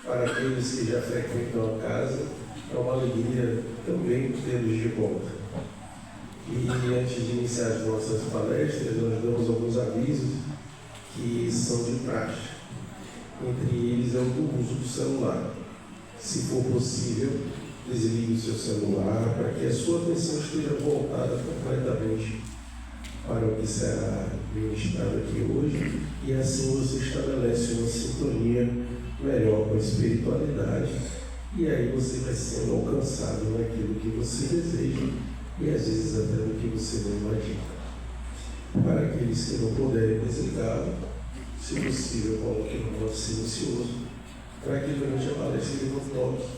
Para aqueles que já frequentam a casa, é uma alegria também tê-los de volta. E antes de iniciar as nossas palestras, nós damos alguns avisos que são de praxe. Entre eles é o do uso do celular. Se for possível, desligue o seu celular para que a sua atenção esteja voltada completamente para o que será ministrado aqui hoje, e assim você estabelece uma sintonia melhor com a espiritualidade, e aí você vai sendo alcançado naquilo que você deseja e às vezes até no que você não imagina. Para aqueles que não puderem desligar, se possível, coloque no modo silencioso, para que durante a palestra ele não toque,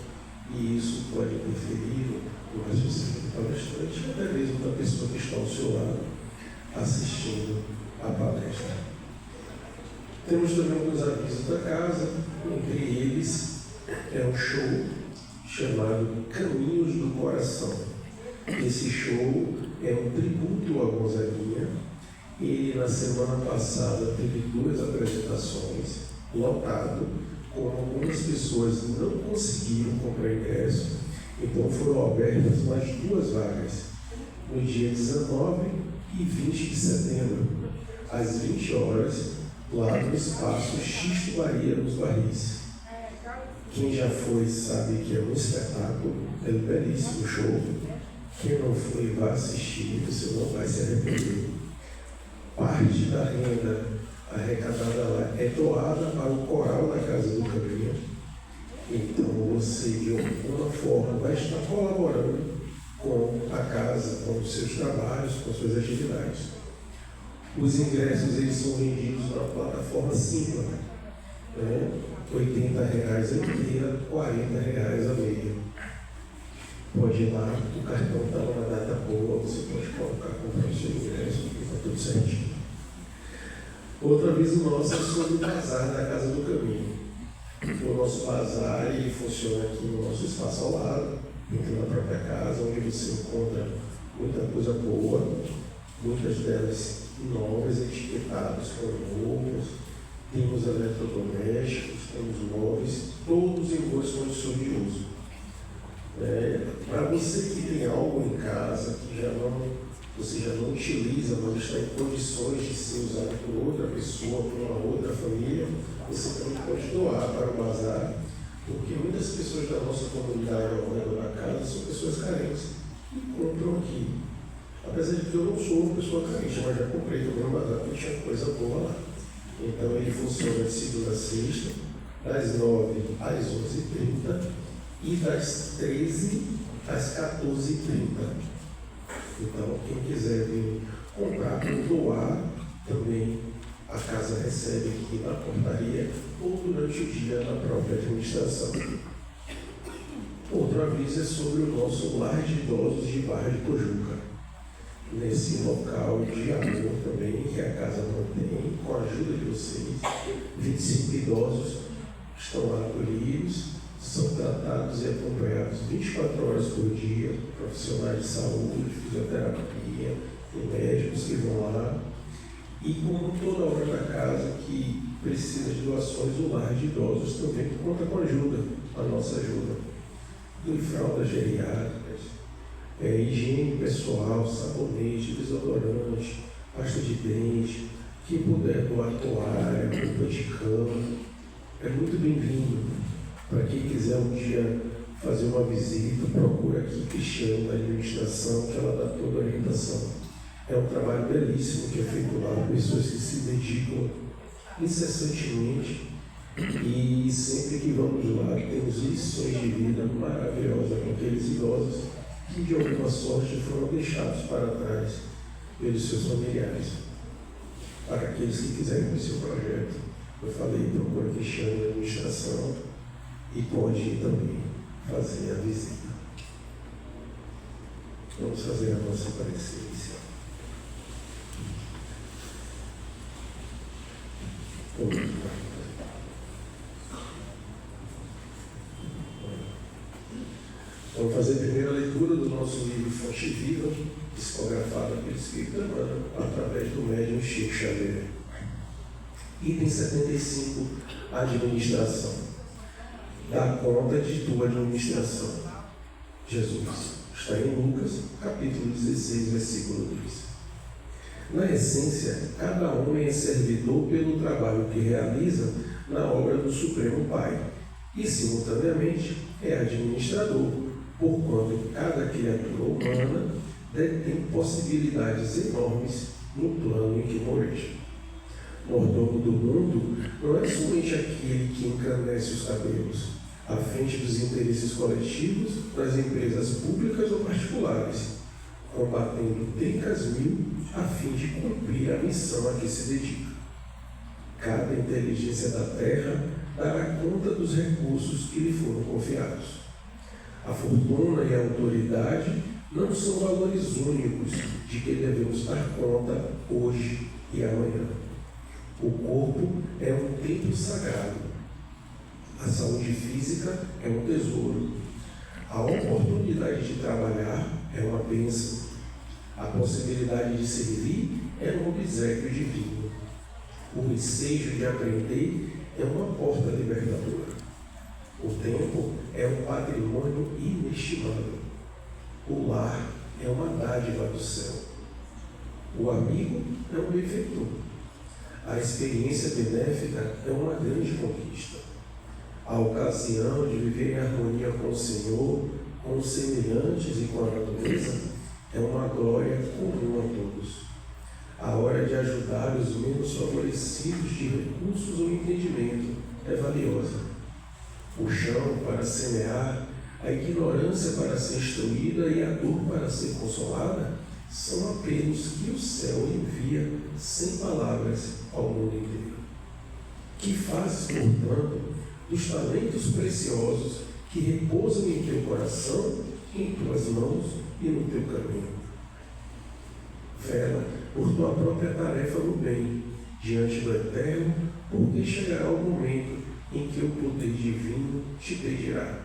e isso pode interferir no raciocínio do palestrante, até mesmo da pessoa que está ao seu lado assistindo a palestra. Temos também alguns avisos da casa, entre eles é um show chamado Caminhos do Coração. Esse show é um tributo a Gonzaguinha. Ele, na semana passada, teve 2 apresentações, lotado, como algumas pessoas não conseguiram comprar ingresso, então foram abertas mais 2 vagas, no dia 19 e 20 de setembro, às 20 horas, lá no espaço Xisto Maria nos Barris. Quem já foi sabe que é um espetáculo, é um belíssimo show. Quem não foi, vai assistir, você não vai se arrepender. Parte da renda arrecadada lá é doada para o coral da Casa do Caminho. Então você, de alguma forma, vai estar colaborando com a casa, com os seus trabalhos, com as suas atividades. Os ingressos eles são vendidos na plataforma Simpla, né? R$80 a inteira, R$40 a meia. Pode ir lá, o cartão está numa data boa, você pode colocar, comprar o seu ingresso, fica tudo certinho. Outro aviso nosso é sobre o bazar da Casa do Caminho. O nosso bazar ele funciona aqui no nosso espaço ao lado, dentro da própria casa, onde você encontra muita coisa boa, muitas delas novas, etiquetadas com roupas, temos eletrodomésticos, temos móveis, todos em boas condições de uso. Para você que tem algo em casa que você já não utiliza, mas está em condições de ser usado por outra pessoa, por uma outra família, você também pode doar para o bazar, porque muitas pessoas da nossa comunidade ao redor da casa são pessoas carentes e compram aqui. Apesar de que eu não sou uma pessoa carente, mas já comprei também no bazar porque tinha coisa boa lá. Então ele funciona de segunda a sexta, das 9 às 11h30 e das 13 às 14h30. Então, quem quiser vir comprar ou doar, também a casa recebe aqui na portaria ou durante o dia na própria administração. Outro aviso é sobre o nosso lar de idosos de Barra de Pojuca. Nesse local de amor também, que a casa mantém, com a ajuda de vocês, 25 idosos estão lá acolhidos, são tratados e acompanhados 24 horas por dia, profissionais de saúde, fisioterapia, tem médicos que vão lá. E como toda obra da casa que precisa de doações, o lar de idosos também conta com ajuda, a nossa ajuda. Em fraldas geriátricas, higiene pessoal, sabonete, desodorante, pasta de dente, quem puder doar toalha, roupa de cama, é muito bem-vindo. Para quem quiser um dia fazer uma visita, procura aqui Cristiane da administração, que ela dá toda a orientação. É um trabalho belíssimo que é feito lá, pessoas que se dedicam incessantemente, e sempre que vamos lá temos lições de vida maravilhosas com aqueles idosos que de alguma sorte foram deixados para trás pelos seus familiares. Para aqueles que quiserem conhecer o projeto, eu falei, procura Cristiane da administração e pode ir também fazer a visita. Vamos fazer a nossa parecer inicial. Vamos fazer a primeira leitura do nosso livro Fonte Viva, psicografado pelo Espírito Emmanuel, através do médium Chico Xavier. Item 75, Administração. dá conta de tua administração. Jesus. Está em Lucas, capítulo 16, versículo 2. Na essência, cada homem é servidor pelo trabalho que realiza na obra do Supremo Pai e, simultaneamente, é administrador, porquanto cada criatura humana detém possibilidades enormes no plano em que moreja. Mordomo do mundo não é somente aquele que engrandece os cabelos à frente dos interesses coletivos das empresas públicas ou particulares, combatendo pencas mil a fim de cumprir a missão a que se dedica. Cada inteligência da terra dará conta dos recursos que lhe foram confiados. A fortuna e a autoridade não são valores únicos de que devemos dar conta hoje e amanhã. O corpo é um templo sagrado. A saúde física é um tesouro. A oportunidade de trabalhar é uma bênção. A possibilidade de servir é um obséquio divino. O ensejo de aprender é uma porta libertadora. O tempo é um patrimônio inestimável. O lar é uma dádiva do céu. O amigo é um benfeitor. A experiência benéfica é uma grande conquista. A ocasião de viver em harmonia com o Senhor, com os semelhantes e com a natureza é uma glória comum a todos. A hora de ajudar os menos favorecidos de recursos ou entendimento é valiosa. O chão para semear, a ignorância para ser instruída e a dor para ser consolada são apelos que o céu envia sem palavras ao mundo inteiro. Que fazes, portanto, dos talentos preciosos que repousam em teu coração, em tuas mãos e no teu caminho? Vela por tua própria tarefa no bem, diante do Eterno, porque chegará o momento em que o poder divino te pedirá: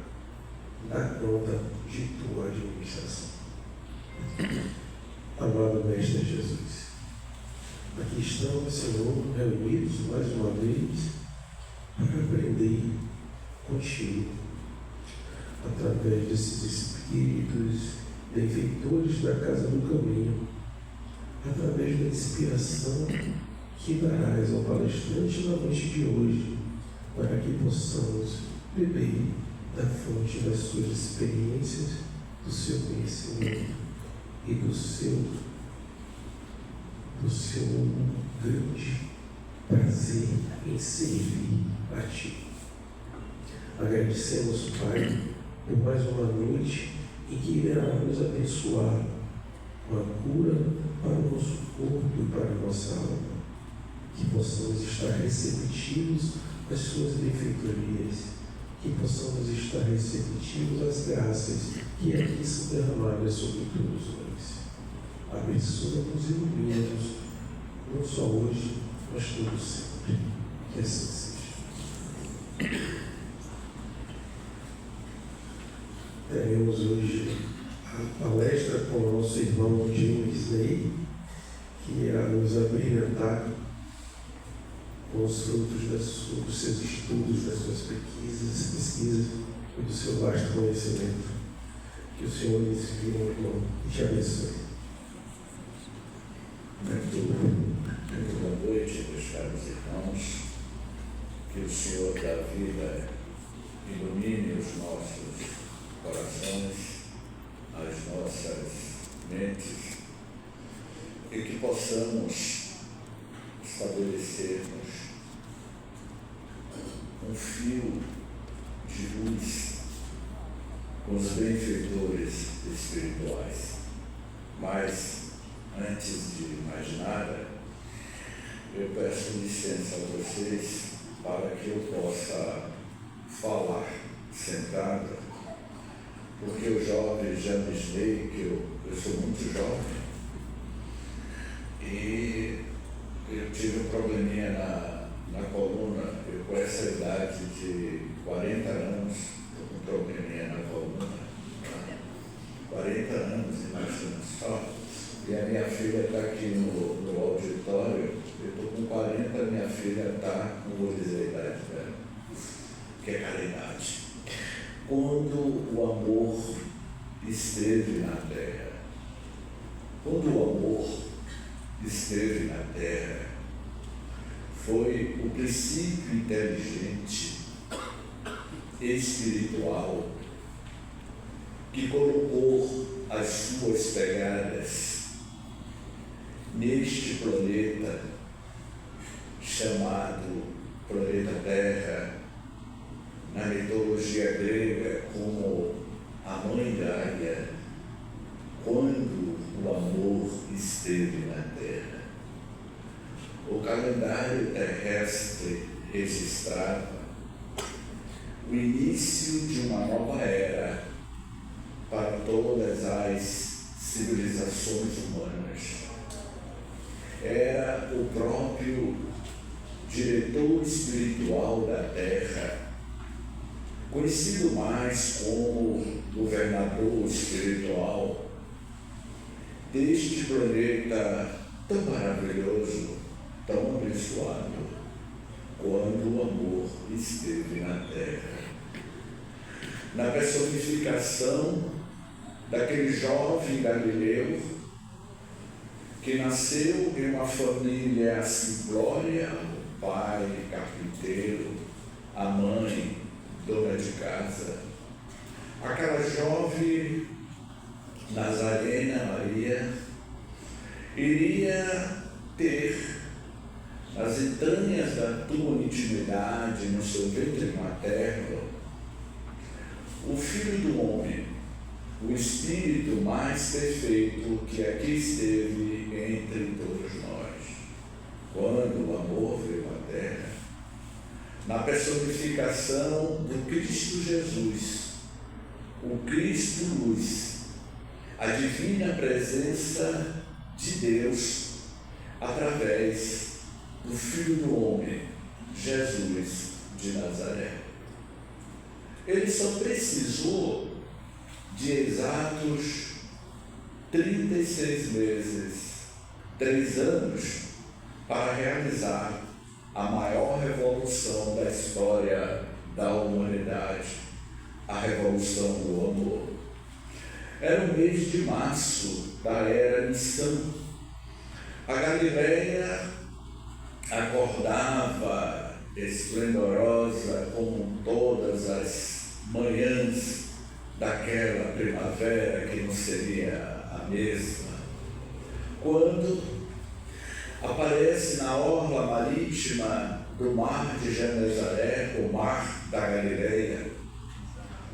dá conta de tua administração. Amado Mestre Jesus, aqui estamos, Senhor, reunidos mais uma vez para aprender contigo, através desses espíritos benfeitores da casa do caminho, através da inspiração que darás ao palestrante na noite de hoje, para que possamos beber da fonte das suas experiências, do seu conhecimento e do seu grande prazer em servir a Ti. Agradecemos, Pai, por mais uma noite em que irá nos abençoar com a cura para o nosso corpo e para a nossa alma, que possamos estar receptivos às Suas benfeitorias, que possamos estar receptivos às graças que aqui são derramadas sobre todos nós. Abençoa-nos e ilumina-nos, não só hoje, mas todo sempre. Que assim seja. Teremos hoje a palestra com o nosso irmão James Ney, que irá nos abrilhantar com os frutos dos seus estudos, das suas pesquisas e do seu vasto conhecimento. Que o Senhor lhe inspire, irmão, e te abençoe. Muito boa noite, meus caros irmãos. Que o Senhor da vida ilumine os nossos corações, as nossas mentes, e que possamos estabelecermos um fio de luz com os benfeitores espirituais. Mas, antes de mais nada, eu peço licença a vocês para que eu possa falar sentado, porque o jovem James Ney, que eu sou muito jovem, e eu tive um probleminha na coluna. Eu, com essa idade de 40 anos, estou com um probleminha na coluna. 40 anos, imagina só. E a minha filha está aqui no auditório. Eu estou com 40, minha filha está, não vou dizer a idade dela, que é caridade. quando o amor esteve na terra. Quando o amor esteve na terra, foi o princípio inteligente, espiritual, que colocou as suas pegadas neste planeta chamado planeta Terra, na mitologia grega como a mãe Gaia, quando o amor esteve na Terra. O calendário terrestre registrava o início de uma nova era para todas as civilizações humanas. Era o próprio diretor espiritual da Terra, conhecido mais como governador espiritual deste planeta tão maravilhoso, tão abençoado, quando o amor esteve na Terra. Na personificação daquele jovem galileu que nasceu em uma família simplória, o pai carpinteiro, a mãe dona de casa. Aquela jovem nazarena Maria iria ter nas entranhas da tua intimidade, no seu ventre materno, o Filho do Homem, o Espírito mais perfeito que aqui esteve entre todos nós. Quando o amor veio à terra, na personificação do Cristo Jesus, o Cristo Luz, a divina presença de Deus, através do Filho do Homem, Jesus de Nazaré. Ele só precisou de exatos 36 meses, 3 anos, para realizar a maior revolução da história da humanidade, a revolução do amor. Era o mês de março da era Nissã. A Galileia acordava esplendorosa como todas as manhãs daquela primavera que não seria a mesma, quando aparece na orla marítima do mar de Genezaré, o mar da Galileia,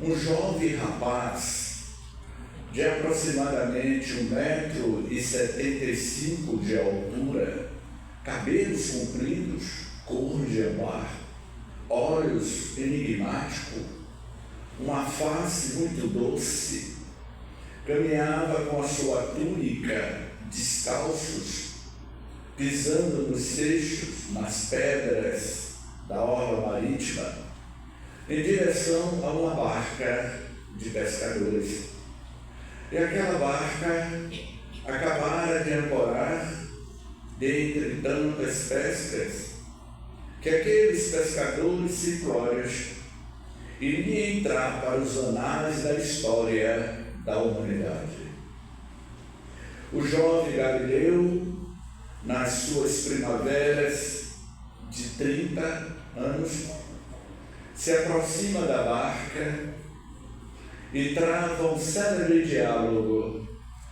um jovem rapaz de aproximadamente 1,75 m de altura, cabelos compridos, cor de ambar, olhos enigmáticos, uma face muito doce, caminhava com a sua túnica descalços, pisando nos seixos, nas pedras da orla marítima, em direção a uma barca de pescadores. E aquela barca acabara de ancorar dentre tantas pescas que aqueles pescadores simplórios iriam entrar para os anais da história da humanidade. O jovem Galileu, nas suas primaveras de 30 anos, se aproxima da barca e trava um célebre diálogo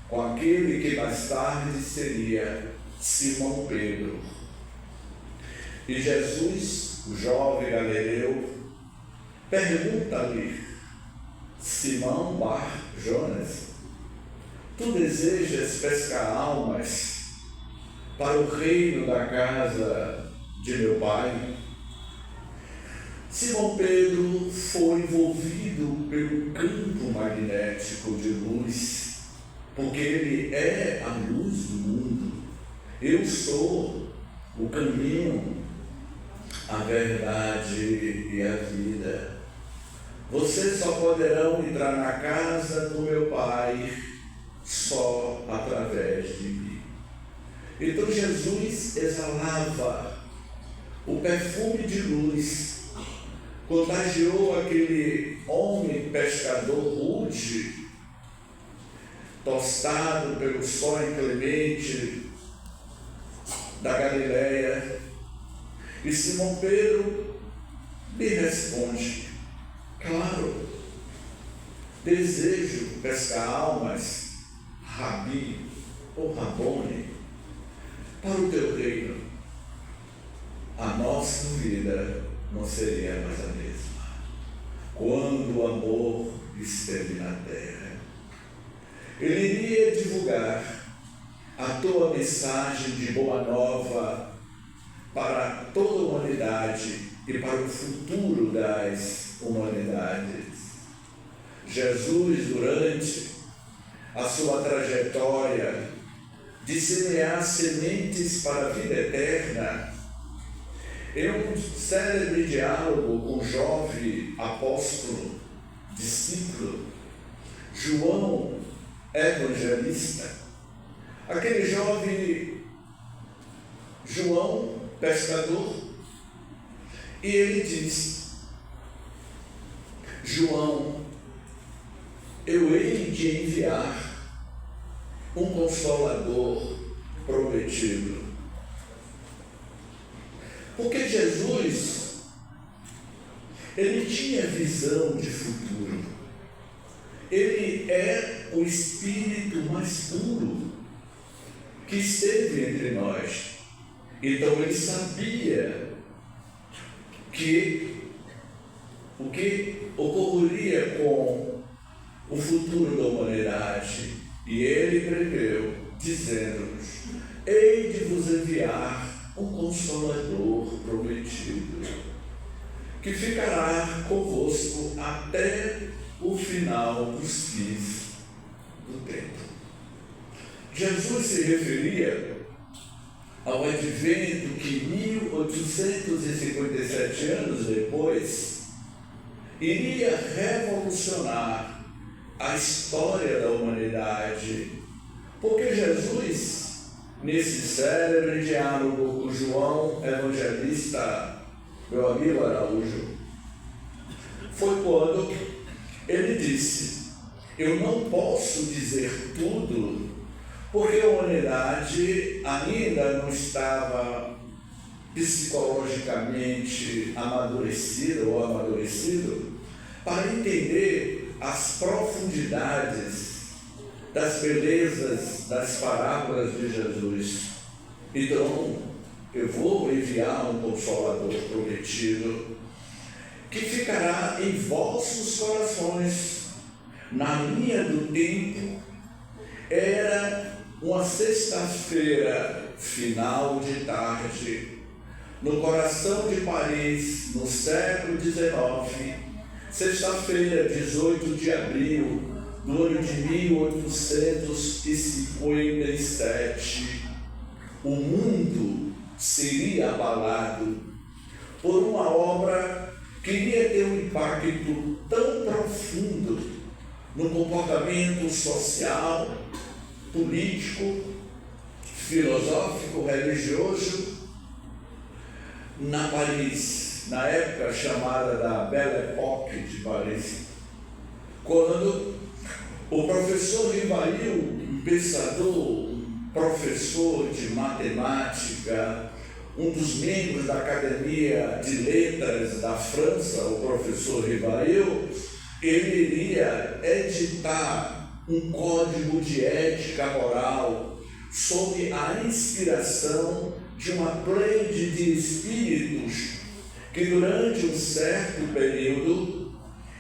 com aquele que mais tarde seria Simão Pedro. E Jesus, o jovem Galileu, pergunta-lhe: Simão Bar Jonas, tu desejas pescar almas para o reino da casa de meu pai? Simão Pedro foi envolvido pelo campo magnético de luz, porque ele é a luz do mundo. Eu sou o caminho, a verdade e a vida. Vocês só poderão entrar na casa do meu pai só através de mim. Então Jesus exalava o perfume de luz contagiou aquele homem pescador rude, tostado pelo sol inclemente da Galileia. E Simão Pedro lhe responde: claro, desejo pescar almas, Rabi ou Rabone, para o teu reino. A nossa vida não seria mais a mesma quando o amor esteve na terra. Ele iria divulgar a tua mensagem de boa nova para toda a humanidade e para o futuro das humanidades. Jesus, durante a sua trajetória de semear sementes para a vida eterna, em um célebre diálogo com o jovem apóstolo, discípulo, João Evangelista, aquele jovem João, pescador, e ele diz: João, eu hei de enviar um Consolador prometido. Porque Jesus, ele tinha visão de futuro. Ele é o Espírito mais puro que esteve entre nós. Então ele sabia que o que ocorreria com o futuro da humanidade. E ele preveu, dizendo-nos: hei de vos enviar um Consolador prometido, que ficará convosco até o final dos fins do tempo. Jesus se referia ao advento que 1857 anos depois iria revolucionar a história da humanidade, porque Jesus, nesse célebre diálogo com João Evangelista, meu amigo Araújo, foi quando ele disse: eu não posso dizer tudo, porque a humanidade ainda não estava psicologicamente amadurecida ou amadurecido para entender as profundidades das belezas das parábolas de Jesus. Então, eu vou enviar um Consolador prometido, que ficará em vossos corações. Na linha do tempo, era uma sexta-feira, final de tarde, no coração de Paris, no século XIX, sexta-feira, 18 de abril, do ano de 1857, o mundo seria abalado por uma obra que iria ter um impacto tão profundo no comportamento social, político, filosófico, religioso, na Paris, na época chamada da Belle Époque de Paris, quando o professor Rivail, um pensador, um professor de matemática, um dos membros da Academia de Letras da França, o professor Rivail, ele iria editar um código de ética moral sob a inspiração de uma plede de espíritos que durante um certo período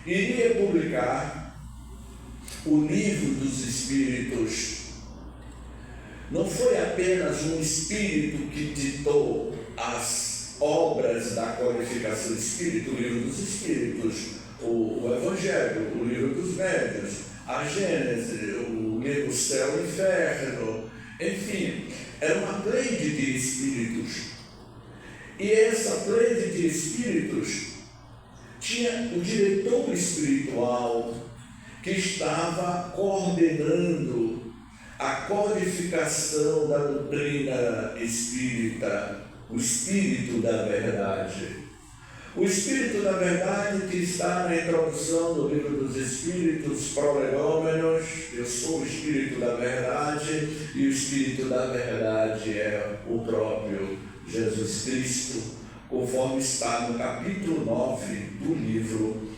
iria publicar o Livro dos Espíritos. Não foi apenas um espírito que ditou as obras da codificação espírita, o Livro dos Espíritos, o Evangelho, o Livro dos Médiuns, a Gênese, o livro Céu e Inferno, enfim, era uma plede de espíritos. E essa plede de espíritos tinha o diretor espiritual que estava coordenando a codificação da doutrina espírita, o espírito da verdade. O Espírito da Verdade, que está na introdução do Livro dos Espíritos, Prolegômenos, eu sou o Espírito da Verdade, e o Espírito da Verdade é o próprio Jesus Cristo, conforme está no capítulo 9 do livro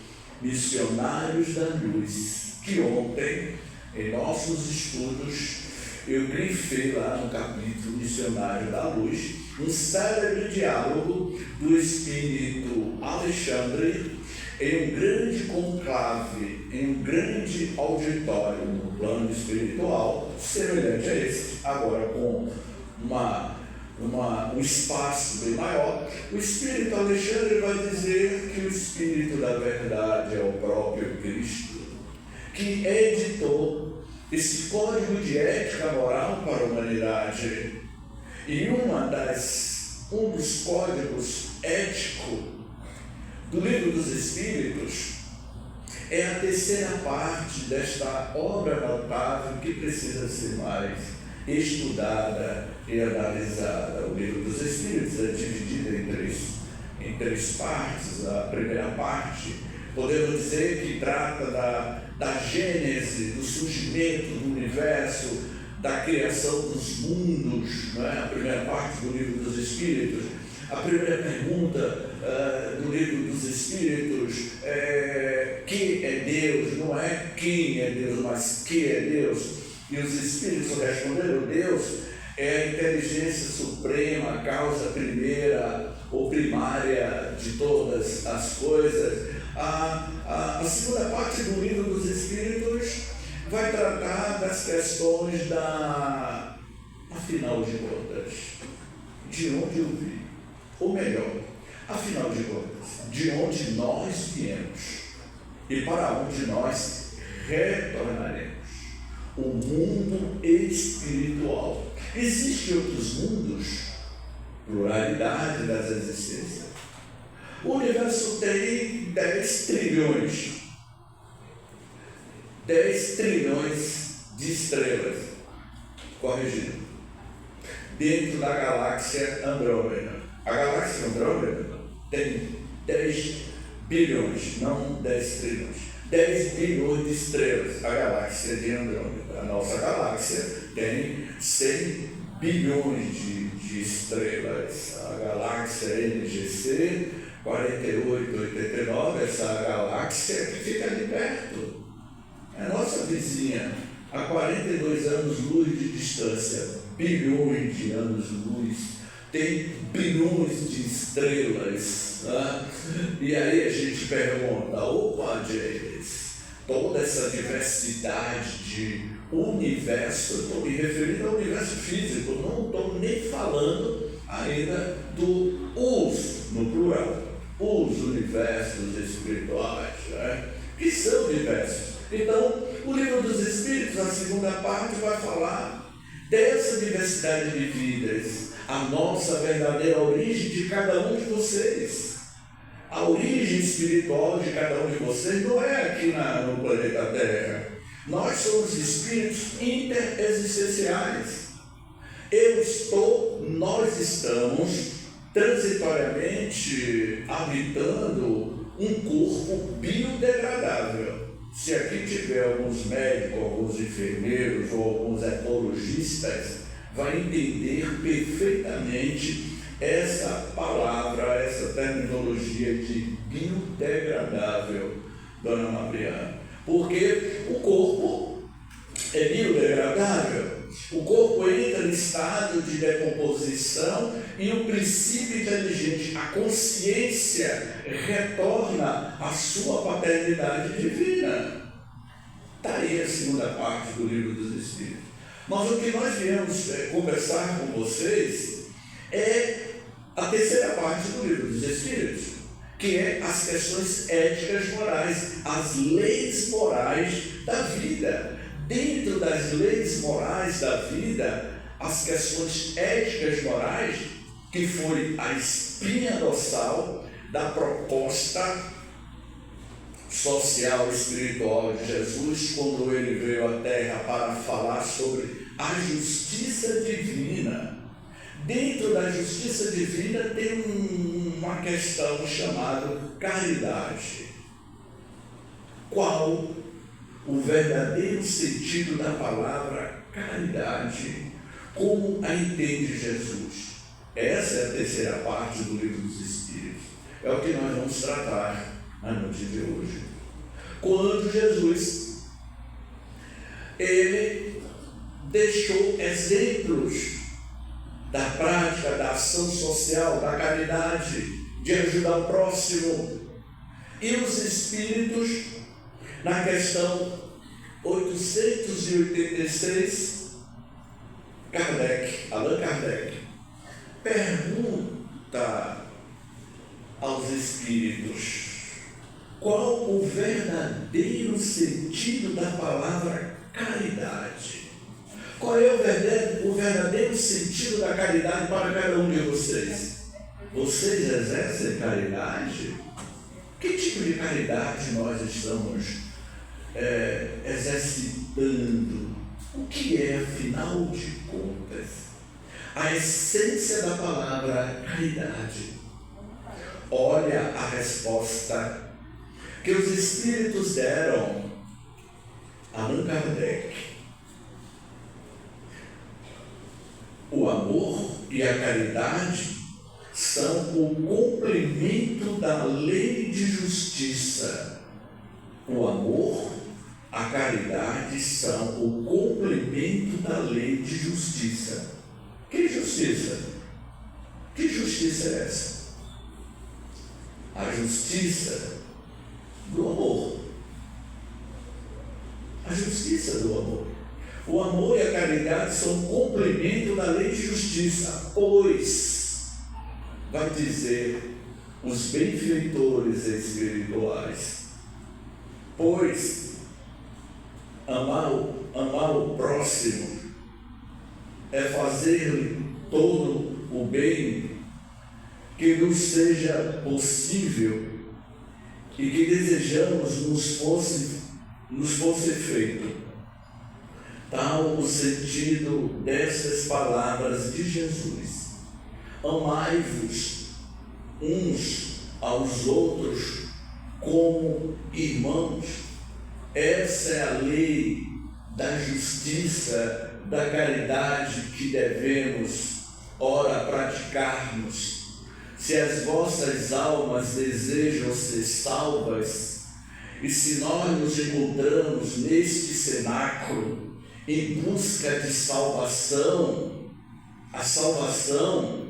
Missionários da Luz, que ontem, em nossos estudos, eu grifei lá no capítulo Missionário da Luz um célebre diálogo do Espírito Alexandre em um grande conclave, em um grande auditório no plano espiritual, semelhante a esse, agora com um espaço bem maior. O Espírito Alexandre vai dizer que o Espírito da Verdade é o próprio Cristo, que editou esse código de ética moral para a humanidade. E um dos códigos éticos do Livro dos Espíritos é a terceira parte desta obra notável que precisa ser mais estudada e analisada. O Livro dos Espíritos é dividido em três partes. A primeira parte, podemos dizer que trata da gênese, do surgimento do universo, da criação dos mundos, não é? A primeira parte do Livro dos Espíritos. A primeira pergunta do Livro dos Espíritos é: que é Deus? Não é quem é Deus, mas que é Deus? E os Espíritos responderam: Deus é a inteligência suprema, a causa primeira ou primária de todas as coisas. A segunda parte do Livro dos Espíritos vai tratar das questões afinal de contas, de onde eu vim, ou melhor, afinal de contas, de onde nós viemos e para onde nós retornaremos. O mundo espiritual. Existem outros mundos, pluralidade das existências. O universo tem 10 trilhões. 10 trilhões de estrelas, corrigindo, dentro da galáxia Andrômeda. A galáxia Andrômeda tem 10 bilhões, não 10 trilhões, 10 bilhões de estrelas, a galáxia de Andrômeda. A nossa galáxia tem 100 bilhões de estrelas. A galáxia NGC 4889, essa galáxia que fica ali perto. É a nossa vizinha, a 42 anos-luz de distância, bilhões de anos-luz, tem bilhões de estrelas. Né? E aí a gente pergunta: opa, James, toda essa diversidade de universo, eu estou me referindo ao universo físico, não estou nem falando ainda do os, no plural, os universos espirituais, né? Que são diversos. Então, o Livro dos Espíritos, a segunda parte, vai falar dessa diversidade de vidas, a nossa verdadeira origem de cada um de vocês. A origem espiritual de cada um de vocês não é aqui no planeta Terra. Nós somos espíritos interexistenciais. Nós estamos transitoriamente habitando um corpo biodegradável. Se aqui tiver alguns médicos, alguns enfermeiros ou alguns etologistas, vai entender perfeitamente essa palavra, essa terminologia de biodegradável, dona Mariana. Porque o corpo é biodegradável. O corpo entra em estado de decomposição e o princípio inteligente, a consciência, retorna à sua paternidade divina. Está aí a segunda parte do Livro dos Espíritos. Mas o que nós viemos conversar com vocês é a terceira parte do Livro dos Espíritos, que é as questões éticas morais, as leis morais da vida. Dentro das leis morais da vida, as questões éticas morais, que foi a espinha dorsal da proposta social espiritual de Jesus, quando ele veio à Terra para falar sobre a justiça divina. Dentro da justiça divina tem uma questão chamada caridade. Qual o verdadeiro sentido da palavra caridade? Como a entende Jesus? Essa é a terceira parte do Livro dos Espíritos. É o que nós vamos tratar na noite de hoje. Quando Jesus, ele deixou exemplos da prática, da ação social, da caridade, de ajudar o próximo. E os Espíritos, na questão 886, Allan Kardec, pergunta aos Espíritos qual o verdadeiro sentido da palavra caridade. Qual é o verdadeiro sentido da caridade para cada um de vocês? Vocês exercem caridade? Que tipo de caridade nós estamos exercitando? O que é, afinal de contas, a essência da palavra caridade? Olha a resposta que os Espíritos deram a Allan Kardec. O amor e a caridade são o complemento da lei de justiça. O amor, a caridade são o complemento da lei de justiça. Que justiça? Que justiça é essa? A justiça do amor. A justiça do amor. O amor e a caridade são um complemento da lei de justiça, pois, vai dizer os benfeitores espirituais, pois amar o próximo é fazer-lhe todo o bem que nos seja possível e que desejamos nos fosse feito. Tal o sentido dessas palavras de Jesus. Amai-vos uns aos outros como irmãos. Essa é a lei da justiça, da caridade que devemos, ora, praticarmos. Se as vossas almas desejam ser salvas, e se nós nos encontramos neste cenáculo em busca de salvação, a salvação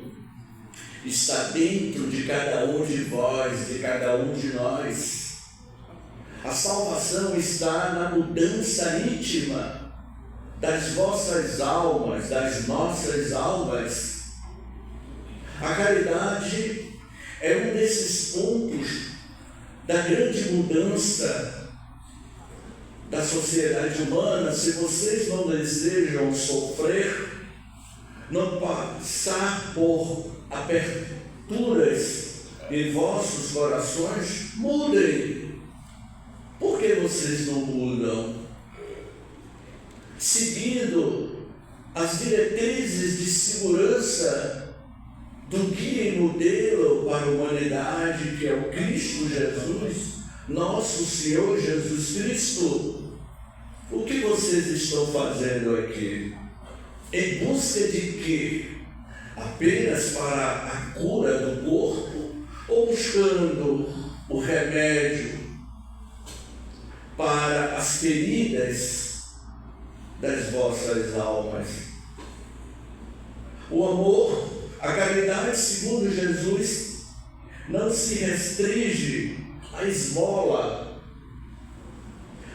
está dentro de cada um de vós, de cada um de nós. A salvação está na mudança íntima das vossas almas, das nossas almas. A caridade é um desses pontos da grande mudança da sociedade humana. Se vocês não desejam sofrer, não passar por aberturas em vossos corações, mudem. Por que vocês não mudam? Seguindo as diretrizes de segurança do guia e modelo para a humanidade, que é o Cristo Jesus, nosso Senhor Jesus Cristo. O que vocês estão fazendo aqui? Em busca de quê? Apenas para a cura do corpo? Ou buscando o remédio para as feridas das vossas almas? O amor, a caridade, segundo Jesus, não se restringe à esmola.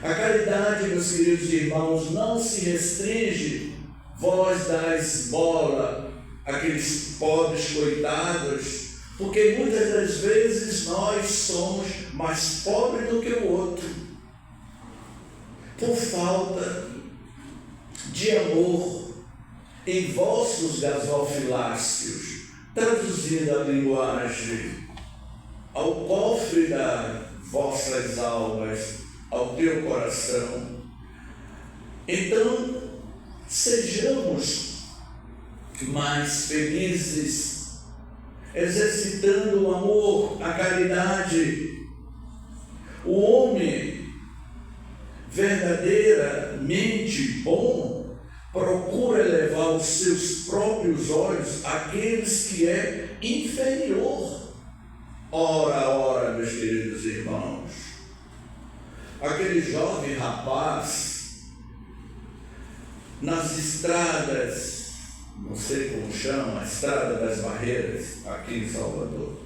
A caridade, meus queridos irmãos, não se restringe, vós da esmola, aqueles pobres coitados, porque muitas das vezes nós somos mais pobres do que o outro, por falta de amor em vossos gasofiláceos, traduzindo a linguagem ao cofre das vossas almas, ao teu coração. Então, sejamos mais felizes, exercitando o amor, a caridade. O homem verdadeiramente bom procura elevar os seus próprios olhos àqueles que é inferior. Ora, meus queridos irmãos, aquele jovem rapaz nas estradas, não sei como chama, a Estrada das Barreiras, aqui em Salvador,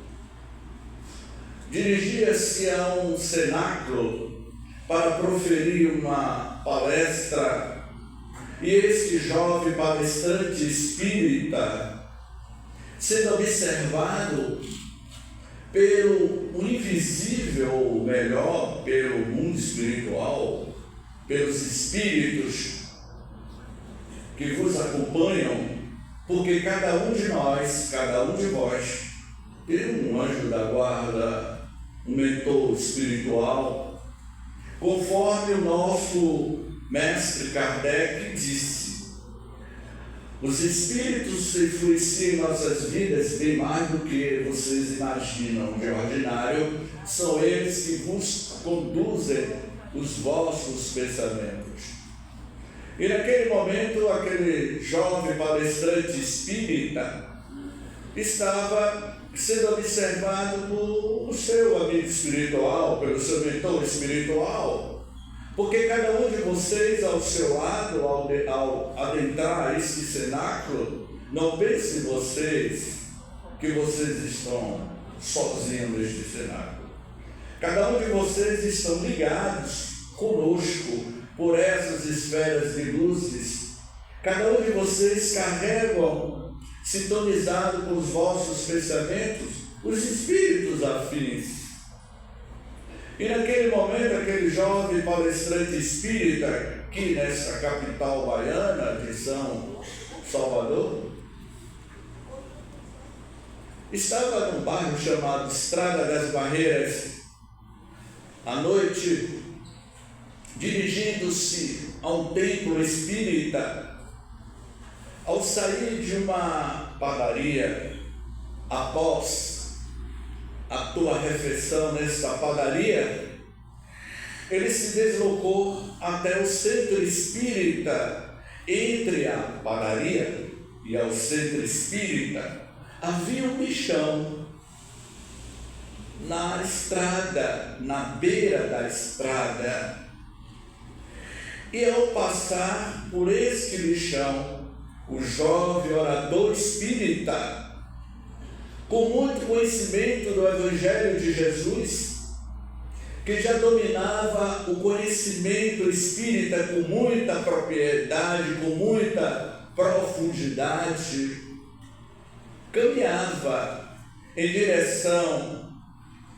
dirigia-se a um cenáculo para proferir uma palestra, e este jovem palestrante espírita, sendo observado pelo invisível, ou melhor, pelo mundo espiritual, pelos espíritos que vos acompanham, porque cada um de nós, cada um de vós, tem um anjo da guarda, um mentor espiritual, conforme o nosso mestre Kardec disse. Os espíritos influenciam nossas vidas bem mais do que vocês imaginam. De ordinário, são eles que vos conduzem os vossos pensamentos. E naquele momento, aquele jovem palestrante espírita estava sendo observado por seu amigo espiritual, pelo seu mentor espiritual, porque cada um de vocês ao seu lado, ao adentrar este cenáculo, não pense vocês que vocês estão sozinhos neste cenáculo. Cada um de vocês estão ligados conosco por essas esferas de luzes. Cada um de vocês carregam, sintonizado com os vossos pensamentos, os espíritos afins. E naquele momento, aquele jovem palestrante espírita, aqui nessa capital baiana de São Salvador, estava num bairro chamado Estrada das Barreiras, à noite, dirigindo-se a um templo espírita. Ao sair de uma padaria, após a tua refeição nesta padaria, ele se deslocou até o centro espírita. Entre a padaria e ao centro espírita havia um bichão na estrada, na beira da estrada. E ao passar por este lixão, o jovem orador espírita, com muito conhecimento do Evangelho de Jesus, que já dominava o conhecimento espírita com muita propriedade, com muita profundidade, caminhava em direção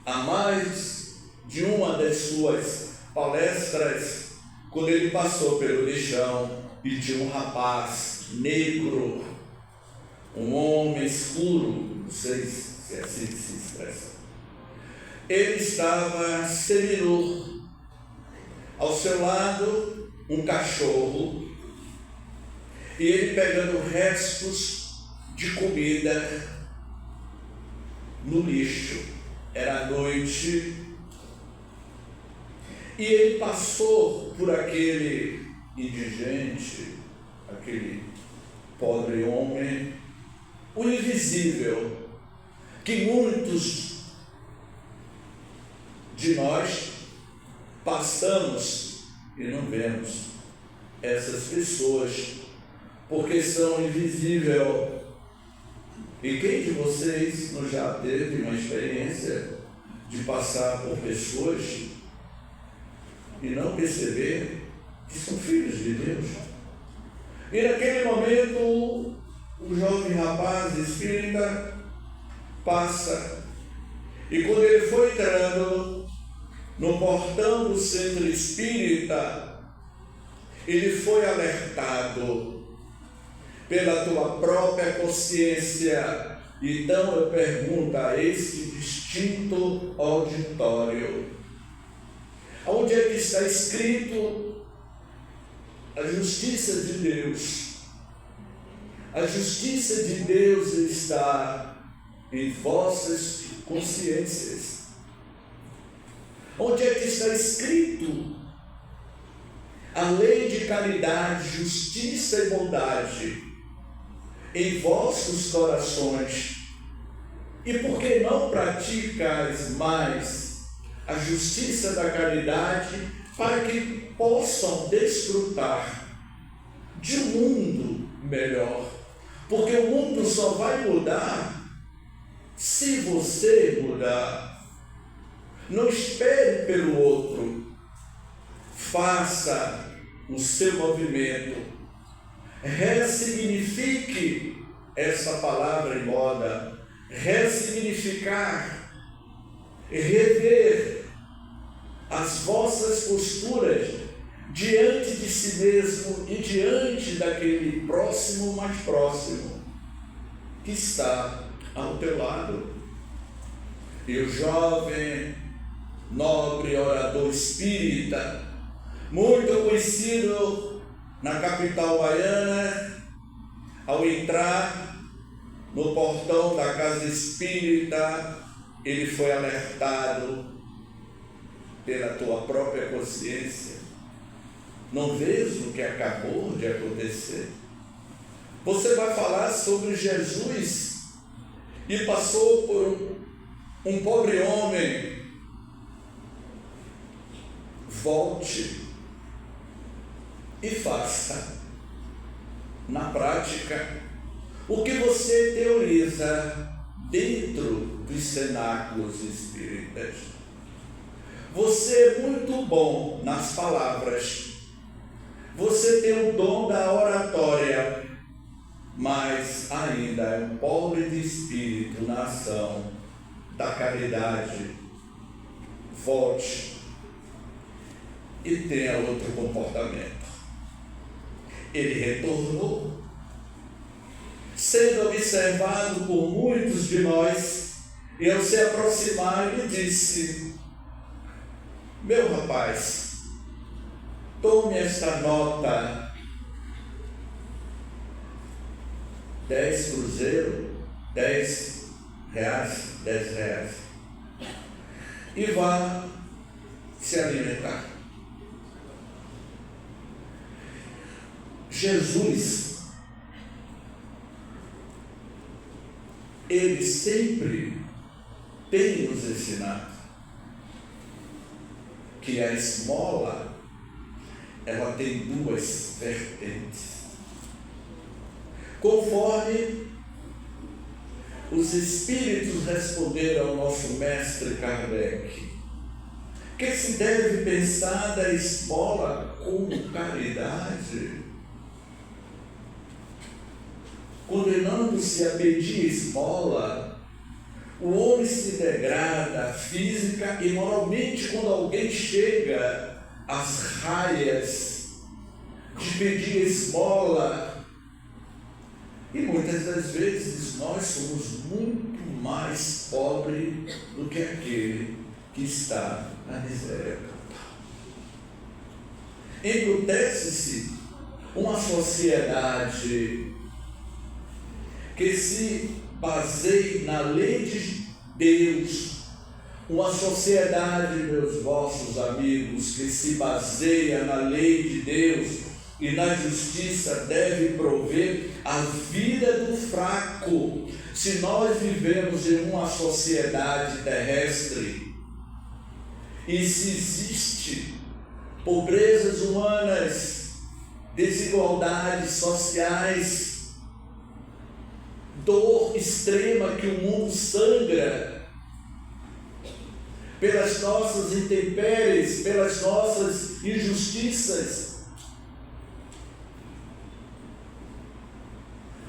a mais de uma das suas palestras, quando ele passou pelo lixão e tinha um rapaz negro, um homem escuro, não sei se é assim que se expressa. Ele estava seminu. Ao seu lado, um cachorro, e ele pegando restos de comida no lixo. Era noite, e ele passou por aquele indigente, aquele pobre homem, o invisível, que muitos de nós passamos e não vemos essas pessoas, porque são invisíveis. E quem de vocês não já teve uma experiência de passar por pessoas e não perceber que são filhos de Deus? E naquele momento, o jovem rapaz espírita passa, e quando ele foi entrando no portão do centro espírita, ele foi alertado pela tua própria consciência. Então eu pergunto a este distinto auditório, onde é que está escrito a justiça de Deus, A justiça de Deus está em vossas consciências. Onde é que está escrito a lei de caridade, justiça e bondade em vossos corações? E por que não praticais mais a justiça da caridade para que possam desfrutar de um mundo melhor? Porque o mundo só vai mudar se você mudar. Não espere pelo outro. Faça o seu movimento. Ressignifique essa palavra em moda. Ressignificar. Rever as vossas posturas diante de si mesmo e diante daquele próximo mais próximo que está ao teu lado. E o jovem, nobre orador espírita, muito conhecido na capital baiana, ao entrar no portão da casa espírita, ele foi alertado pela tua própria consciência. Não vês o que acabou de acontecer? Você vai falar sobre Jesus e passou por um pobre homem. Volte e faça na prática o que você teoriza dentro dos cenáculos espíritas. Você é muito bom nas palavras, você tem o dom da oratória, mas ainda é um pobre de espírito na ação da caridade. Volte e tenha outro comportamento. Ele retornou, sendo observado por muitos de nós, e ao se aproximar ele disse: meu rapaz, tome esta nota, 10 cruzeiros, 10 reais, e vá se alimentar. Jesus, ele sempre tem nos ensinado que a esmola, ela tem duas vertentes. Conforme os espíritos responderam ao nosso mestre Kardec, que se deve pensar da esmola como caridade, condenando-se a pedir esmola, o homem se degrada física e moralmente quando alguém chega às raias de pedir esmola. E muitas das vezes nós somos muito mais pobres do que aquele que está na miséria total. Embrutece-se uma sociedade que se baseie na lei de Deus, uma sociedade, meus vossos amigos, que se baseia na lei de Deus e na justiça deve prover a vida do fraco. Se nós vivemos em uma sociedade terrestre e se existe pobrezas humanas, desigualdades sociais, dor extrema que o mundo sangra pelas nossas intempéries, pelas nossas injustiças.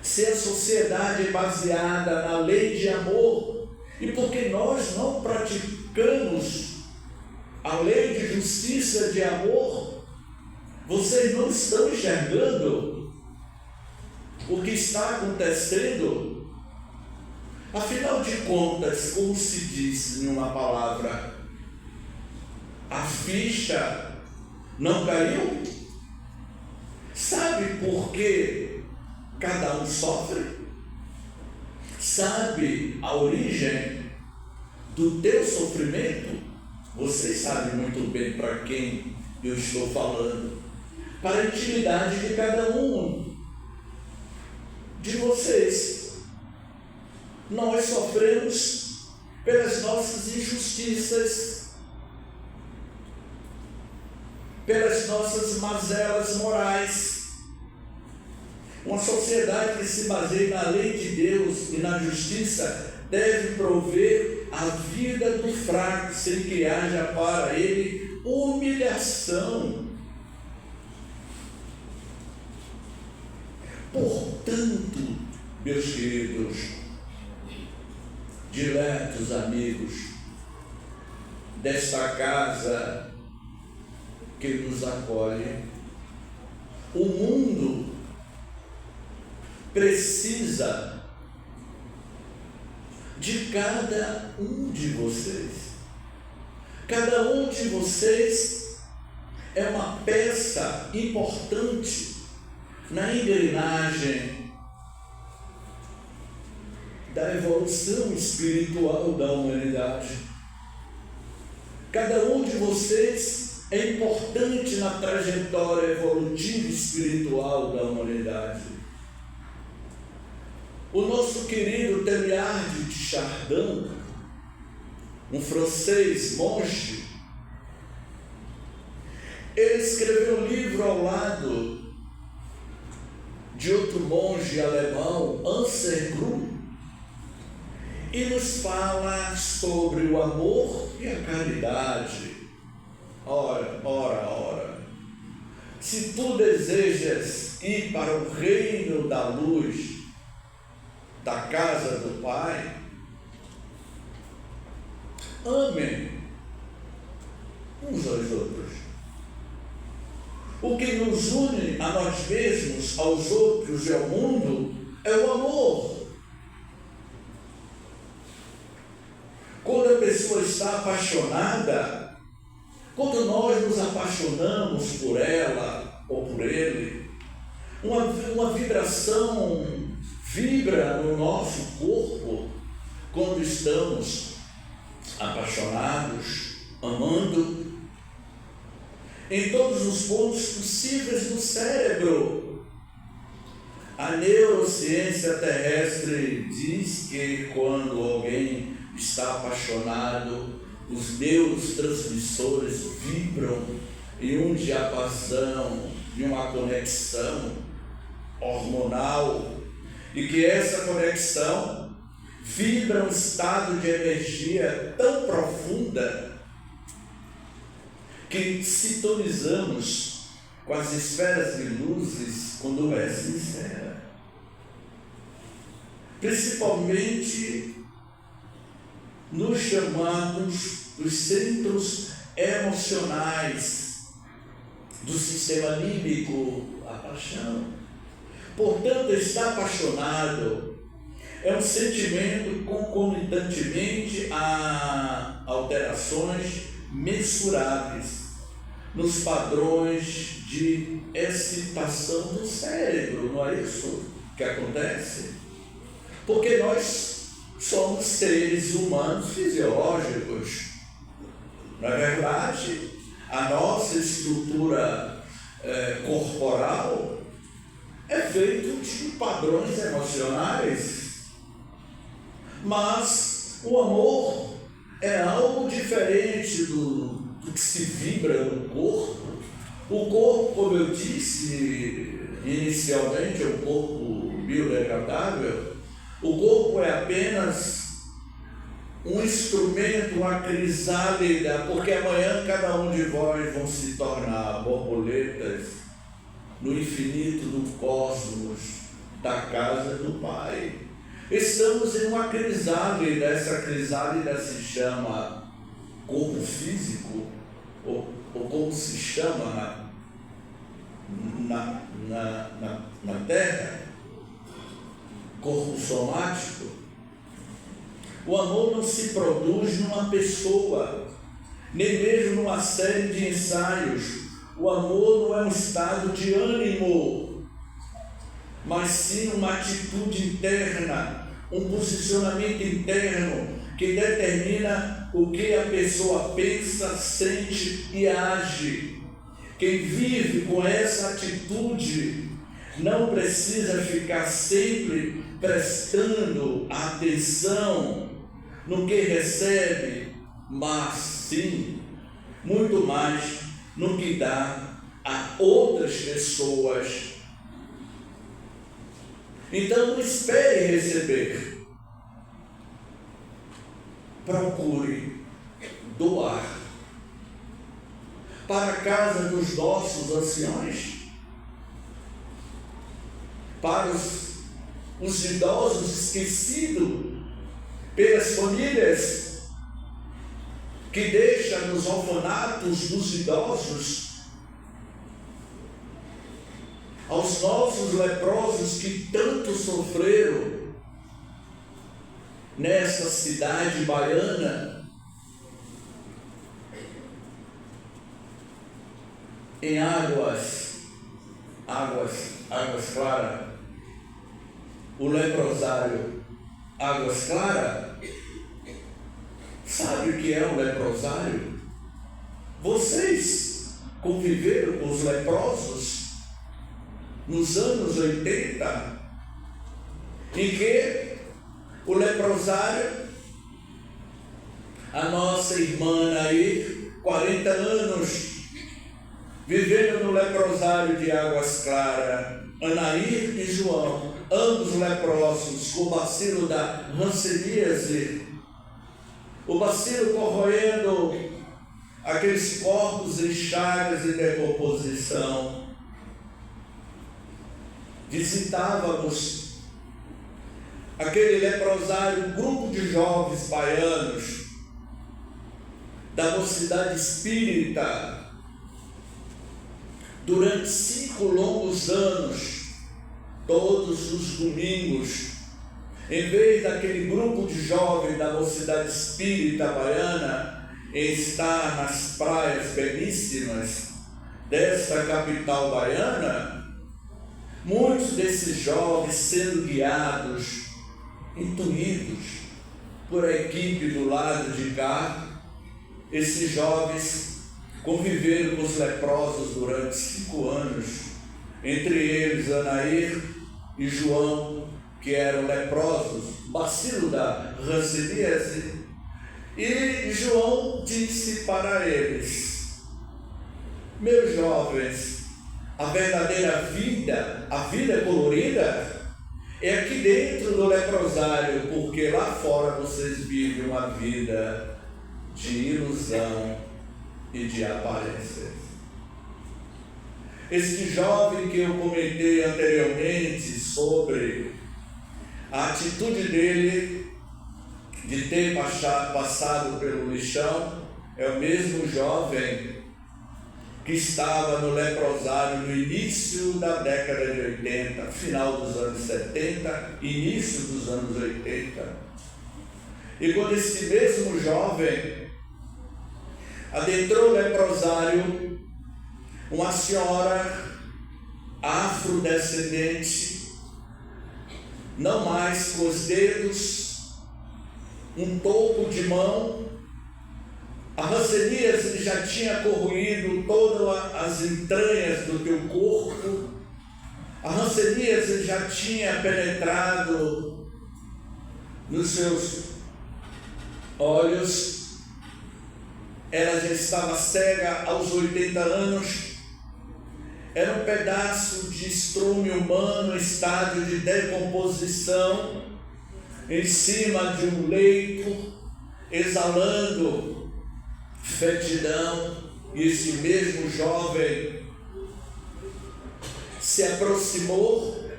Se a sociedade é baseada na lei de amor, e porque nós não praticamos a lei de justiça de amor, vocês não estão enxergando o que está acontecendo. Afinal de contas, como se diz em uma palavra, a ficha não caiu? Sabe por que cada um sofre, sabe a origem do teu sofrimento. Vocês sabem muito bem para quem eu estou falando, para a intimidade de cada um de vocês. Nós sofremos pelas nossas injustiças, pelas nossas mazelas morais. Uma sociedade que se baseia na lei de Deus e na justiça deve prover a vida do fraco, sem que haja para ele humilhação. Portanto, meus queridos, diletos amigos desta casa que nos acolhe, o mundo precisa de cada um de vocês. Cada um de vocês é uma peça importante na engrenagem da evolução espiritual da humanidade. Cada um de vocês é importante na trajetória evolutiva espiritual da humanidade. O nosso querido Teilhard de Chardin, um francês monge, ele escreveu um livro ao lado de outro monge alemão, Anselm, e nos fala sobre o amor e a caridade. Ora, se tu desejas ir para o reino da luz, da casa do Pai, amem uns aos outros. O que nos une a nós mesmos, aos outros e ao mundo é o amor. Quando a pessoa está apaixonada, quando nós nos apaixonamos por ela ou por ele, uma vibração vibra no nosso corpo quando estamos apaixonados, amando, em todos os pontos possíveis do cérebro. A neurociência terrestre diz que quando alguém está apaixonado, os neurotransmissores vibram em um diapasão, em uma conexão hormonal, e que essa conexão vibra um estado de energia tão profunda que sintonizamos com as esferas de luzes quando é sincera. Principalmente nos chamados dos centros emocionais do sistema límbico, a paixão. Portanto, estar apaixonado é um sentimento concomitantemente a alterações mensuráveis nos padrões de excitação do cérebro. Não é isso que acontece? Porque nós somos seres humanos fisiológicos. Na verdade, a nossa estrutura corporal é feito de padrões emocionais, mas o amor é algo diferente do que se vibra no corpo. O corpo, como eu disse inicialmente, é um corpo biodegradável. O corpo é apenas um instrumento, uma crisálida, porque amanhã cada um de vós vão se tornar borboletas no infinito do cosmos, da casa do Pai. Estamos em uma crisálida, essa crisálida se chama corpo físico, ou como se chama na Terra, corpo somático. O amor não se produz numa pessoa, nem mesmo numa série de ensaios. O amor não é um estado de ânimo, mas sim uma atitude interna, um posicionamento interno que determina o que a pessoa pensa, sente e age. Quem vive com essa atitude não precisa ficar sempre prestando atenção no que recebe, mas sim, muito mais no que dá a outras pessoas. Então não espere receber. Procure doar para a casa dos nossos anciões, para os idosos esquecidos pelas famílias que deixam nos orfanatos dos idosos, aos nossos leprosos que tanto sofreram nessa cidade baiana, em águas claras, o leprosário Águas Claras. Sabe o que é um leprosário? Vocês conviveram com os leprosos nos anos 80, em que o leprosário, a nossa irmã aí, 40 anos, vivendo no leprosário de Águas Claras, Anair e João, ambos leprosos, com o bacilo da hanseníase, o bacilo corroendo aqueles corpos em chagas e decomposição. Visitávamos aquele leprosário, um grupo de jovens baianos da mocidade espírita, durante 5 longos anos, todos os domingos, em vez daquele grupo de jovens da mocidade espírita baiana estar nas praias belíssimas desta capital baiana, muitos desses jovens sendo guiados, intuídos por a equipe do lado de cá, esses jovens conviveram com os leprosos durante 5 anos, entre eles Anair e João, que eram leprosos, bacilo da hanseníase, e João disse para eles: meus jovens, a verdadeira vida, a vida colorida, é aqui dentro do leprosário, porque lá fora vocês vivem uma vida de ilusão e de aparências. Este jovem que eu comentei anteriormente sobre a atitude dele de ter passado pelo lixão, é o mesmo jovem que estava no leprosário no início da década de 80, final dos anos 70, início dos anos 80. E quando esse mesmo jovem adentrou o leprosário, uma senhora afrodescendente, não mais com os dedos, um topo de mão, a hanseníase já tinha corroído todas as entranhas do teu corpo, a hanseníase já tinha penetrado nos seus olhos, ela já estava cega aos 80 anos, era um pedaço de estrume humano em estado de decomposição, em cima de um leito, exalando fetidão. E esse mesmo jovem se aproximou,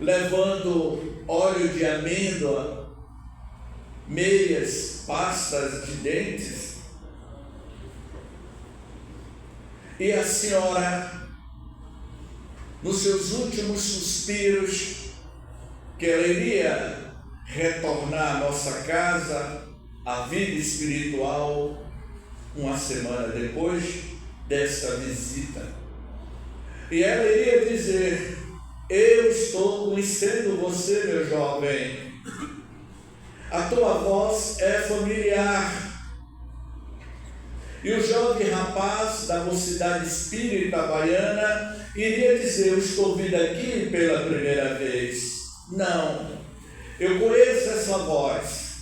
levando óleo de amêndoa, meias, pastas de dentes, e a senhora, nos seus últimos suspiros, que ela iria retornar à nossa casa, à vida espiritual, uma semana depois desta visita. E ela iria dizer Eu estou conhecendo você, meu jovem. A tua voz é familiar. E o jovem rapaz da mocidade espírita havaiana iria dizer: eu estou vindo aqui pela primeira vez. Não, eu conheço essa voz,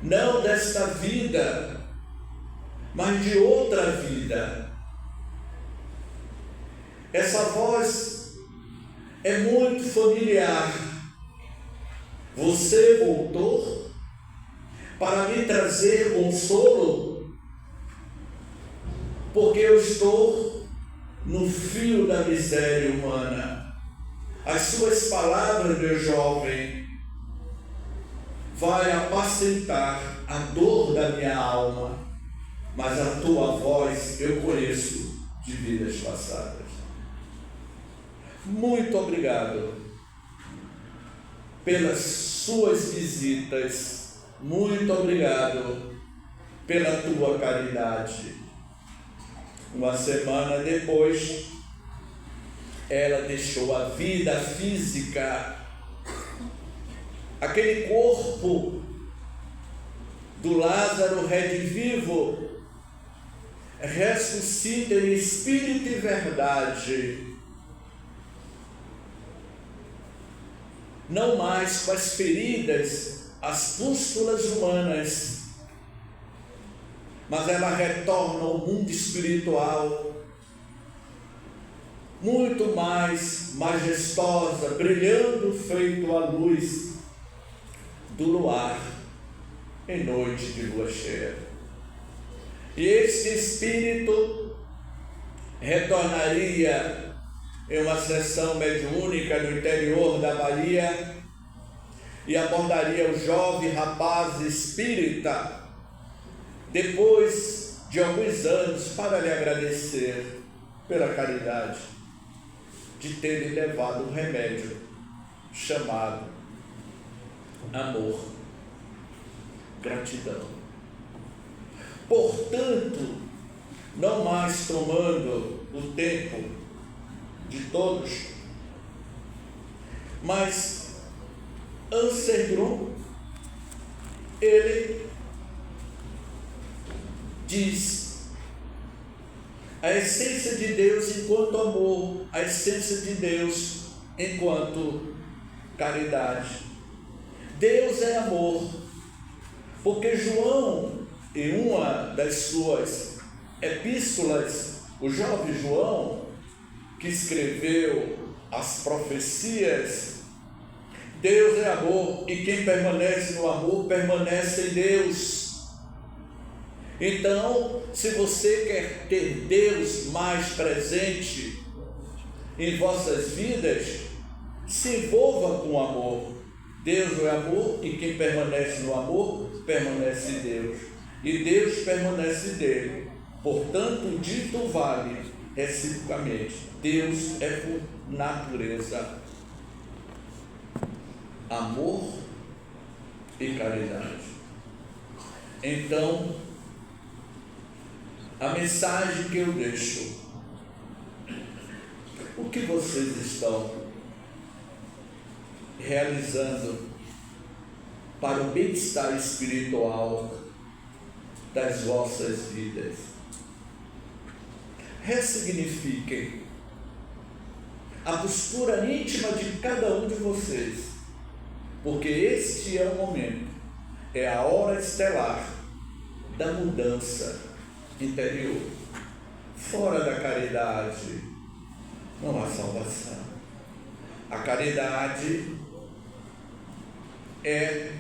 não desta vida, mas de outra vida. Essa voz é muito familiar. Você voltou para me trazer consolo, porque eu estou no fio da miséria humana. As suas palavras, meu jovem, vai apacentar a dor da minha alma, mas a tua voz eu conheço de vidas passadas. Muito obrigado pelas suas visitas, muito obrigado pela tua caridade. Uma semana depois, ela deixou a vida física, aquele corpo do Lázaro redivivo, ressuscita em espírito e verdade, não mais com as feridas, as pústulas humanas, mas ela retorna ao mundo espiritual, muito mais majestosa, brilhando feito a luz do luar em noite de lua cheia. E este espírito retornaria em uma sessão mediúnica no interior da Bahia e abordaria o jovem rapaz espírita depois de alguns anos para lhe agradecer pela caridade de ter lhe levado um remédio chamado amor, gratidão. Portanto, não mais tomando o tempo de todos, mas Anselmo, ele diz: a essência de Deus enquanto amor, a essência de Deus enquanto caridade. Deus é amor, porque João, em uma das suas epístolas, o jovem João, que escreveu as profecias, Deus é amor, e quem permanece no amor permanece em Deus. Então, se você quer ter Deus mais presente em vossas vidas, se envolva com o amor. Deus é amor, e quem permanece no amor permanece em Deus, e Deus permanece dele. Portanto, o dito vale reciprocamente. Deus é por natureza amor e caridade. Então, a mensagem que eu deixo: o que vocês estão realizando para o bem-estar espiritual das vossas vidas? Ressignifiquem a postura íntima de cada um de vocês, porque este é o momento, é a hora estelar da mudança interior. Fora da caridade não há salvação. A caridade é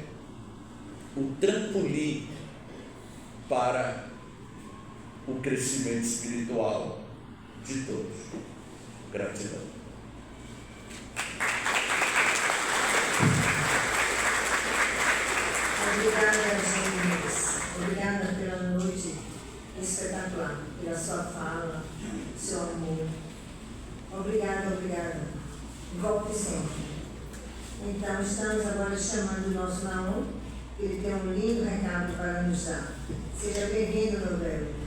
o trampolim para o crescimento espiritual de todos. Gratidão. Obrigada, James. Obrigada pela noite espetacular, pela sua fala, seu amor. Obrigada. Volte sempre. Então, estamos agora chamando o nosso Naum. Ele tem um lindo recado para nos dar. Seja bem-vindo, meu velho.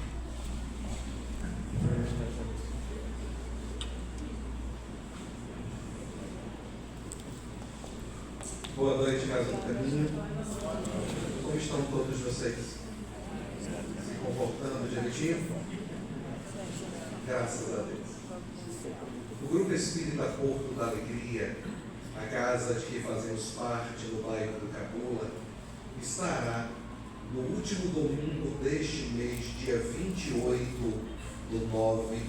Boa noite, Casa do Caminho. Como estão todos vocês? Se comportando direitinho? Graças a Deus. O Grupo Espírita Porto da Alegria, a casa de que fazemos parte no bairro do Cabula, estará no último domingo deste mês, dia 28/9,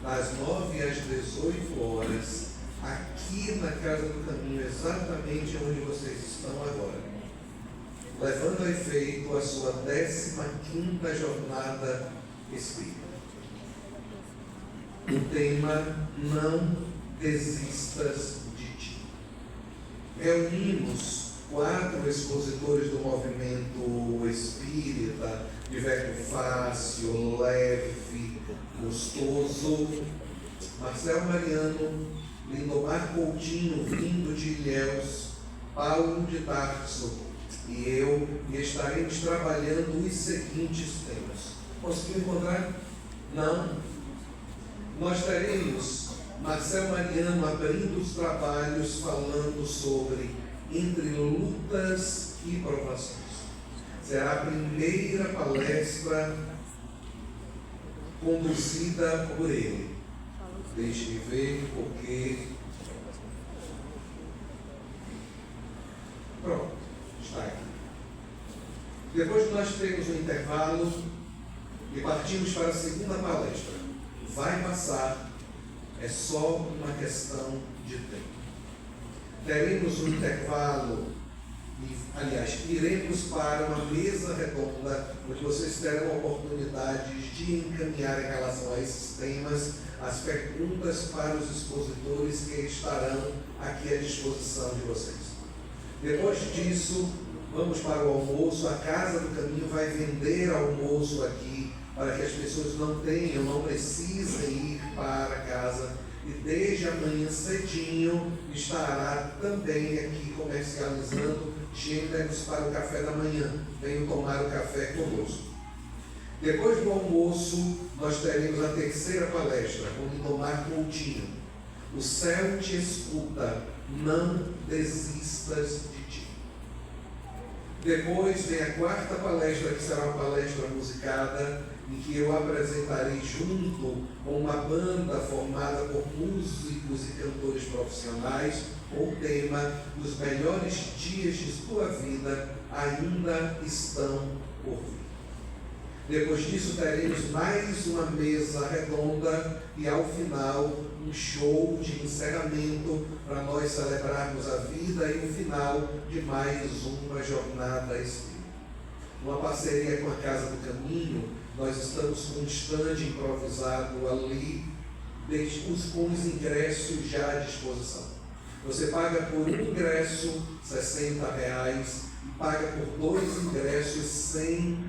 das 9 às 18 horas, aqui na Casa do Caminho, exatamente onde vocês estão agora, levando a efeito a sua 15ª jornada espírita. O tema: não desistas de ti. Reunimos 4 expositores do movimento espírita, de verbo fácil, leve, gostoso: Marcelo Mariano, Lindomar Coutinho, vindo de Ilhéus, Paulo de Tarso e eu, e estaremos trabalhando os seguintes temas. Conseguiu encontrar? Não? Nós teremos Marcelo Mariano abrindo os trabalhos, falando sobre entre lutas e provações. Será a primeira palestra conduzida por ele. Deixe-me ver, porque... Pronto, está aqui. Depois nós temos um intervalo e partimos para a segunda palestra. Vai passar, é só uma questão de tempo. Teremos um intervalo, aliás, iremos para uma mesa redonda, onde vocês terão oportunidades de encaminhar em relação a esses temas as perguntas para os expositores que estarão aqui à disposição de vocês. Depois disso, vamos para o almoço. A Casa do Caminho vai vender almoço aqui, para que as pessoas não precisem ir para casa. E desde amanhã cedinho estará também aqui comercializando gêneros para o café da manhã. Venham tomar o café conosco. Depois do almoço, nós teremos a terceira palestra com Lindomar Coutinho. O céu te escuta, não desistas de ti. Depois vem a quarta palestra, que será uma palestra musicada, em que eu apresentarei junto com uma banda formada por músicos e cantores profissionais o tema: os melhores dias de tua vida ainda estão por vir. Depois disso teremos mais uma mesa redonda e ao final um show de encerramento para nós celebrarmos a vida e o final de mais uma jornada espírita. Uma parceria com a Casa do Caminho, nós estamos com um stand improvisado ali, com os ingressos já à disposição. Você paga por um ingresso R$60 e paga por 2 ingressos R$100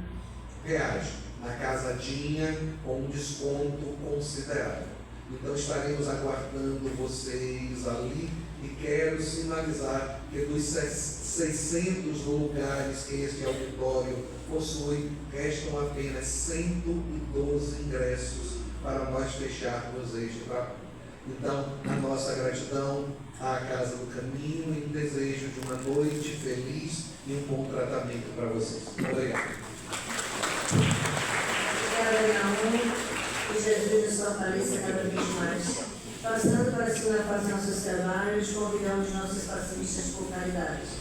na casadinha, com um desconto considerável. Então estaremos aguardando vocês ali e quero sinalizar que dos 600 lugares que este auditório possui, restam apenas 112 ingressos para nós fecharmos este trabalho. Então, a nossa gratidão à Casa do Caminho e um desejo de uma noite feliz e um bom tratamento para vocês. Obrigado. Que Jesus sua palestra cada vez mais. Passando para a segunda fase de nossos trabalhos, convidamos nossos pacientes por caridade.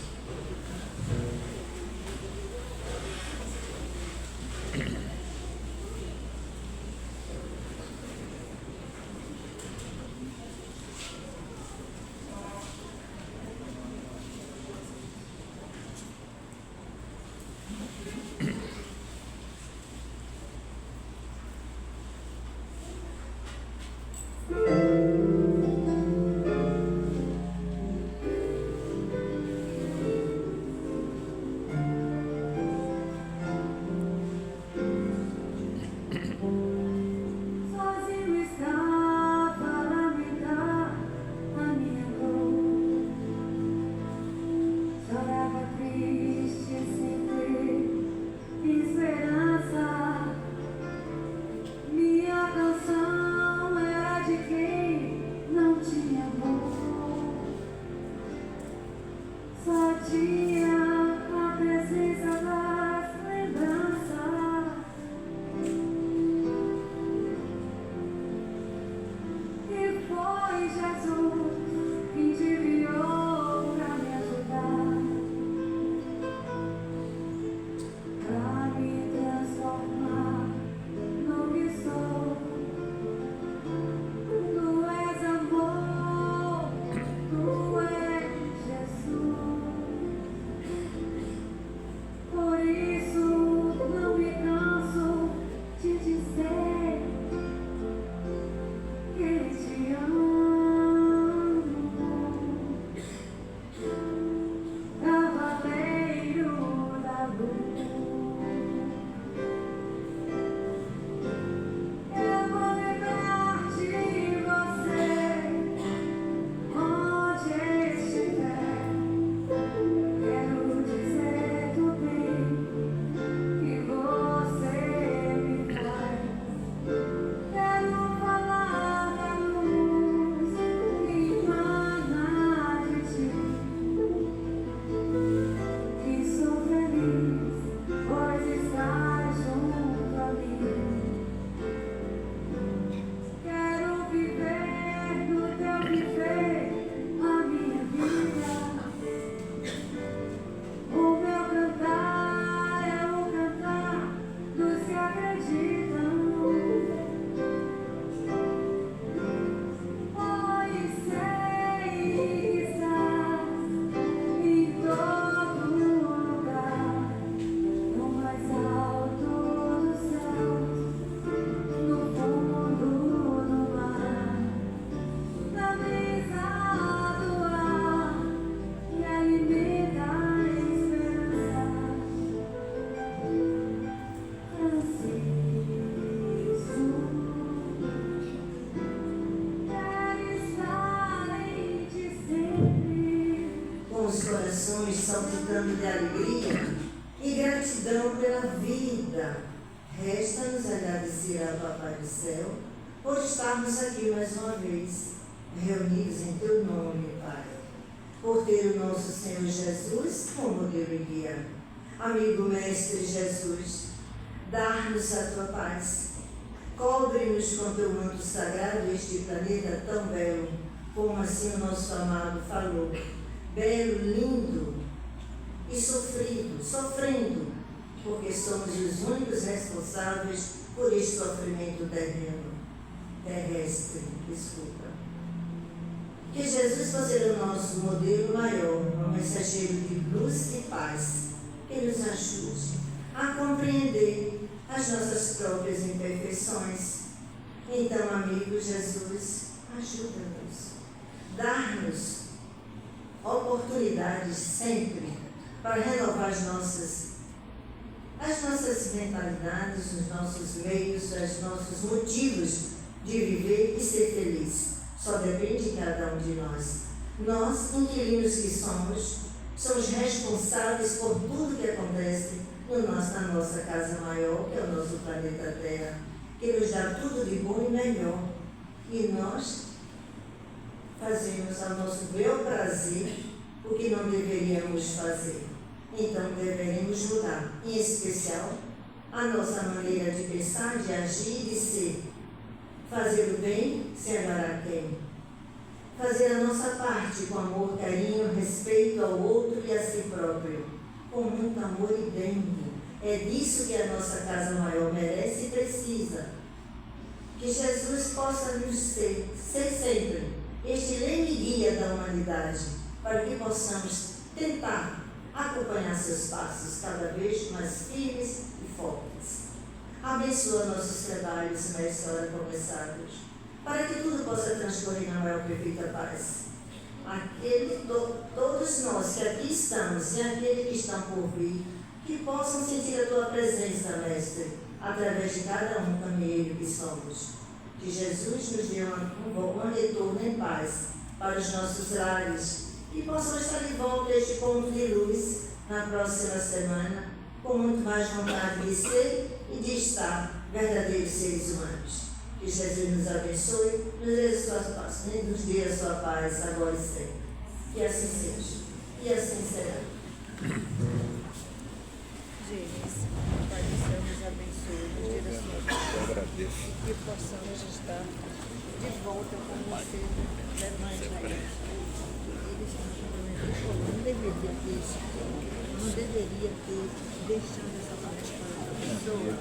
saltitando de alegria e gratidão pela vida. Resta-nos agradecer ao Papai do Céu por estarmos aqui mais uma vez, reunidos em Teu nome, Pai. Por ter o nosso Senhor Jesus como modelo e guia. Amigo Mestre Jesus, dar-nos a Tua paz. Cobre-nos com Teu manto sagrado este planeta tão belo, como assim o nosso amado falou. Belo, lindo e sofrendo, porque somos os únicos responsáveis por este sofrimento terrestre. Que Jesus possa ser o nosso modelo maior, um mensageiro de luz e paz, que nos ajude a compreender as nossas próprias imperfeições. Então, amigo Jesus, ajuda-nos, dar-nos oportunidades sempre para renovar as nossas mentalidades, os nossos meios, os nossos motivos de viver e ser feliz. Só depende de cada um de nós. Nós, inquilinos que somos responsáveis por tudo que acontece na nossa casa maior, que é o nosso planeta Terra, que nos dá tudo de bom e melhor. E nós fazemos ao nosso bel prazer o que não deveríamos fazer. Então deveríamos mudar, em especial, a nossa maneira de pensar, de agir e de ser. Fazer o bem sem agradar quem? Fazer a nossa parte com amor, carinho, respeito ao outro e a si próprio, com muito amor e bem. É disso que a nossa casa maior merece e precisa. Que Jesus possa nos ser sempre este leme guia da humanidade, para que possamos tentar acompanhar seus passos cada vez mais firmes e fortes. Abençoa nossos trabalhos nesta hora começados, para que tudo possa transcorrer na maior perfeita paz. Todos nós que aqui estamos e aqueles que estão por vir, que possam sentir a Tua presença, Mestre, através de cada um caminheiro que somos. Que Jesus nos dê um retorno em paz para os nossos lares, que possamos estar de volta a este ponto de luz na próxima semana, com muito mais vontade de ser e de estar verdadeiros seres humanos. Que Jesus nos abençoe, nos dê a sua paz agora e sempre. Que assim seja. E assim será. Jesus, Pai do Céu, nos abençoe, nos dê a sua paz. Que possamos estar de volta com você, levando a eles. Não deveria ter deixado essa palestra para outra pessoa.